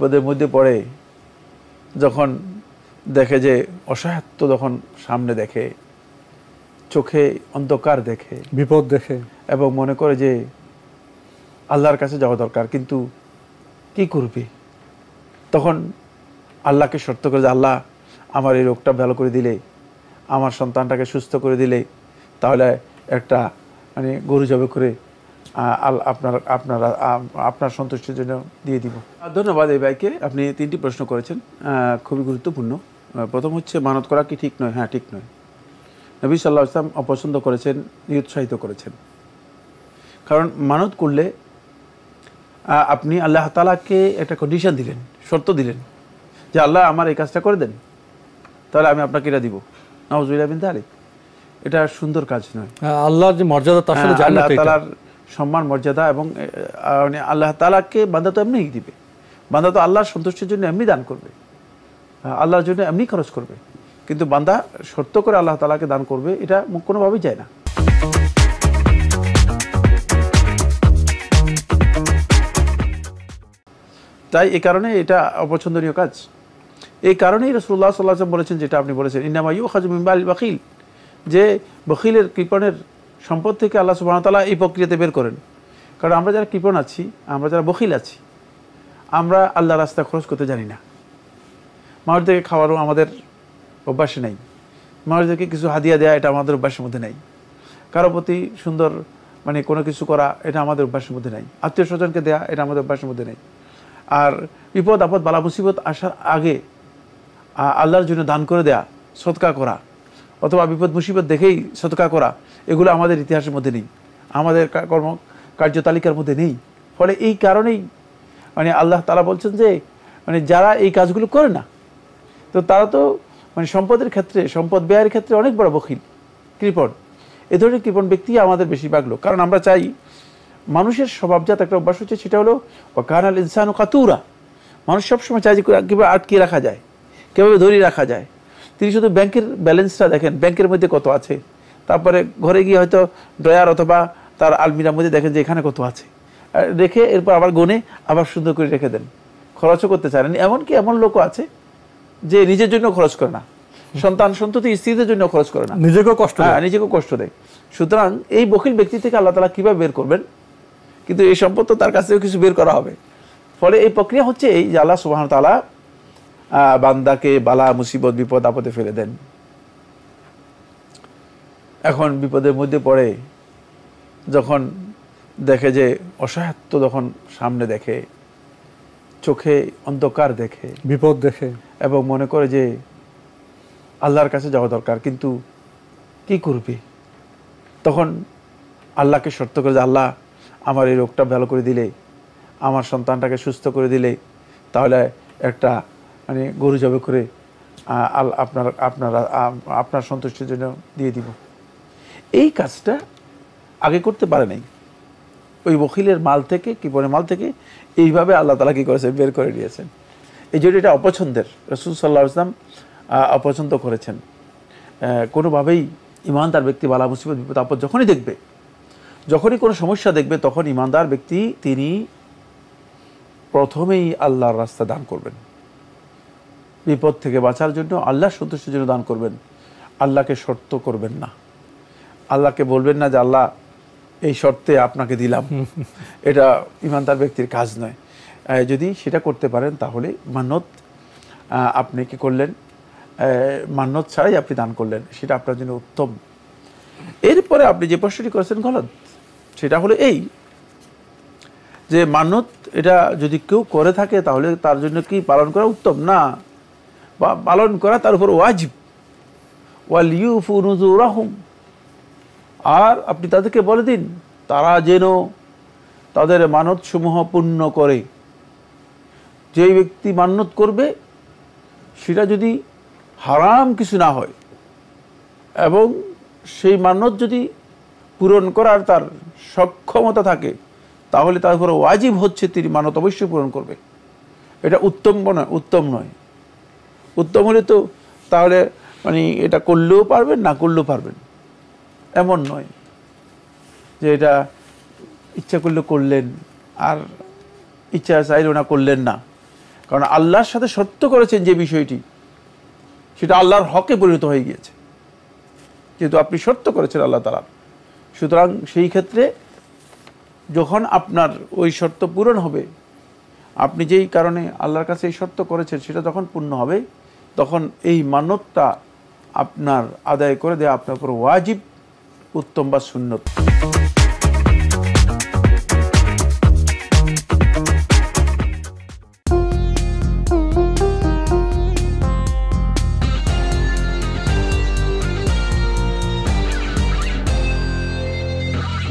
বিপদের মধ্যে পড়ে যখন দেখে যে অসহায়ত্ব, যখন সামনে দেখে, চোখে অন্ধকার দেখে, বিপদ দেখে এবং মনে করে যে আল্লাহর কাছে যাওয়া দরকার, কিন্তু কি করবে, তখন আল্লাহকে শর্ত করে যে আল্লাহ আমার এই রোগটা ভালো করে দিলে, আমার সন্তানটাকে সুস্থ করে দিলে, তাহলে একটা গরু জবাই করে আপনার সন্তুষ্টির জন্য দিয়ে দিব। ধন্যবাদ এই ভাইকে, আপনি 3টি প্রশ্ন করেছেন, খুবই গুরুত্বপূর্ণ। প্রথম হচ্ছে, মানত করা কি ঠিক নয়? হ্যাঁ, ঠিক নয়। নবী সাল্লাল্লাহু আলাইহি ওয়াসাল্লাম অপছন্দ করেছেন, নিরুৎসাহিত করেছেন। কারণ মানত করলে আপনি আল্লাহ তাআলাকে একটা কন্ডিশন দিলেন, শর্ত দিলেন যে আল্লাহ আমার এই কাজটা করে দেন, তাহলে আমি আপনাকে এটা দিব। নাউযুবিল্লাহি মিন যালিক। এটা সুন্দর কাজ নয়। আল্লাহর যে মর্যাদা, তার সাথে আল্লাহ তাআলার সম্মান মর্যাদা, এবং আল্লাহ তাআলাকে বান্দা তো এমনিই দিবে, বান্দা তো আল্লাহর সন্তুষ্টির জন্য এমনি দান করবে, আল্লাহর জন্য এমনি খরচ করবে, কিন্তু বান্দা শর্ত করে আল্লাহ তাআলাকে দান করবে, এটা কোনোভাবেই যায় না। তাই এই কারণে এটা অপছন্দনীয় কাজ। এই কারণেই রাসূলুল্লাহ সাল্লাল্লাহু আলাইহি ওয়াসাল্লাম বলেছেন, যেটা আপনি বলেছেন, ইন্নামা ইউখাযু মিন মালিল বাখিল, যে বখিলের, কৃপণের সম্পদ থেকে আল্লাহ সুবহানাহু ওয়া তাআলা এই প্রক্রিয়াতে বের করেন। কারণ আমরা যারা কৃপণ আছি, আমরা যারা বখিল আছি, আমরা আল্লাহর রাস্তায় খরচ করতে জানি না। মানুষদেরকে খাওয়ারও আমাদের অভ্যাসে নেই, মানুষদেরকে কিছু হাদিয়া দেওয়া এটা আমাদের অভ্যাসের মধ্যে নেই, কারো প্রতি সুন্দর কোনো কিছু করা এটা আমাদের অভ্যাসের মধ্যে নেই, আত্মীয় স্বজনকে দেয়া এটা আমাদের অভ্যাসের মধ্যে নেই। আর বিপদ আপদ বালা মুসিবত আসার আগে আল্লাহর জন্য দান করে দেয়া, সদকা করা, অথবা বিপদ মুসিবত দেখেই সদকা করা, এগুলো আমাদের ইতিহাসের মধ্যে নেই, আমাদের কার্যতালিকার মধ্যে নেই। ফলে এই কারণেই আল্লাহ তাআলা বলছেন যে যারা এই কাজগুলো করে না, তো তারা তো সম্পদের ক্ষেত্রে, সম্পদ ব্যয়ের ক্ষেত্রে অনেক বড় বখিল, কৃপণ। এ ধরনের কৃপণ ব্যক্তি আমাদের বেশিরভাগ লোক। কারণ আমরা চাই, মানুষের স্বভাবজাত একটা অভ্যাস হচ্ছে, সেটা হলো ওয়াকানাল ইনসানু কাতুরা। মানুষ সবসময় চায় যে কীভাবে আটকিয়ে রাখা যায়, কীভাবে ধরে রাখা যায়। তিনি শুধু ব্যাংকের ব্যালেন্সটা দেখেন, ব্যাংকের মধ্যে কত আছে, তারপরে ঘরে গিয়ে হয়তো ড্রয়ার অথবা তার আলমিরার মধ্যে দেখেন যে এখানে কত আছে, রেখে এরপর আবার গনে আবার সুন্দর করে রেখে দেন, খরচও করতে চান। এমনকি এমন লোকও আছে যে নিজের জন্য খরচ করে না, সন্তান সন্ততি স্ত্রীদের জন্য খরচ করে না, নিজেকেও কষ্ট দেয়। সুতরাং এই বখিল ব্যক্তি থেকে আল্লাহ তাআলা কীভাবে বের করবেন? কিন্তু এই সম্পদ তো তার কাছ থেকে কিছু বের করা হবে। ফলে এই প্রক্রিয়া হচ্ছে এই যে আল্লাহ সুবহানাহু ওয়া তাআলা বান্দাকে বালা মুসিবত বিপদ আপদে ফেলে দেন। এখন বিপদের মধ্যে পড়ে যখন দেখে যে অসহায়ত্ব, যখন সামনে দেখে, চোখে অন্ধকার দেখে, বিপদ দেখে, এবং মনে করে যে আল্লাহর কাছে যাওয়া দরকার, কিন্তু কি করবে, তখন আল্লাহকে শর্ত করে যে আল্লাহ আমার এই রোগটা ভালো করে দিলে, আমার সন্তানটাকে সুস্থ করে দিলে, তাহলে একটা গরু জবাই করে আপনার সন্তুষ্টির জন্য দিয়ে দিব। এই কাজটা আগে করতে পারে নাই। ওই বখিলের মাল থেকে, কৃপণের মাল থেকে এইভাবে আল্লাহ তাআলা কি করেছেন, বের করে দিয়েছেন। এই জন্য এটা অপছন্দের, রাসূল সাল্লাল্লাহু আলাইহি ওয়াসাল্লাম অপছন্দ করেছেন। কোনোভাবেই ইমানদার ব্যক্তি বালা মুসিবত বিপদ আপদ যখনই দেখবে, যখনই কোনো সমস্যা দেখবে, তখন ইমানদার ব্যক্তি তিনি প্রথমেই আল্লাহর রাস্তা দান করবেন, বিপদ থেকে বাঁচার জন্য আল্লাহর সন্তুষ্টির জন্য দান করবেন। আল্লাহকে শর্ত করবেন না, আল্লাহকে বলবেন না যে আল্লাহ এই শর্তে আপনাকে দিলাম, এটা ইমানদার ব্যক্তির কাজ নয়। যদি সেটা করতে পারেন, তাহলে মান্নত আপনি কি করলেন, মান্নত ছাড়াই আপনি দান করলেন, সেটা আপনার জন্য উত্তম। এরপরে আপনি যে প্রশ্নটি করেছেন গলত, সেটা হলো এই যে মান্নত এটা যদি কেউ করে থাকে, তাহলে তার জন্য কি পালন করা উত্তম না, বা পালন করা তার উপর ওয়াজিব। ওয়াল ইউফু নুযুরাহুম, আর আপনি তাদেরকে বলে দিন তারা যেন তাদের মানত সমূহ পূর্ণ করে। যেই ব্যক্তি মান্নত করবে, সেটা যদি হারাম কিছু না হয়, এবং সেই মান্নত যদি পূরণ করার তার সক্ষমতা থাকে, তাহলে তার উপর ওয়াজিব হচ্ছে তিনি মানত অবশ্যই পূরণ করবে। এটা উত্তম নয়। উত্তম হলে তো তাহলে এটা করলেও পারবেন, না করলেও পারবেন, এমন নয় যে এটা ইচ্ছা করলে করলেন আর ইচ্ছা চাইলেও না করলেন না। কারণ আল্লাহর সাথে সত্য করেছেন যে বিষয়টি, সেটা আল্লাহর হকে পরিণত হয়ে গিয়েছে, যেহেতু আপনি সত্য করেছেন আল্লাহ তাআলা। সুতরাং সেই ক্ষেত্রে যখন আপনার ওই শর্ত পূরণ হবে, আপনি যেই কারণে আল্লাহর কাছে এই শর্ত করেছেন সেটা যখন পূর্ণ হবে, তখন এই মান্যতটা আপনার আদায় করে দেওয়া আপনার উপর ওয়াজিব, উত্তম বা সুন্নত।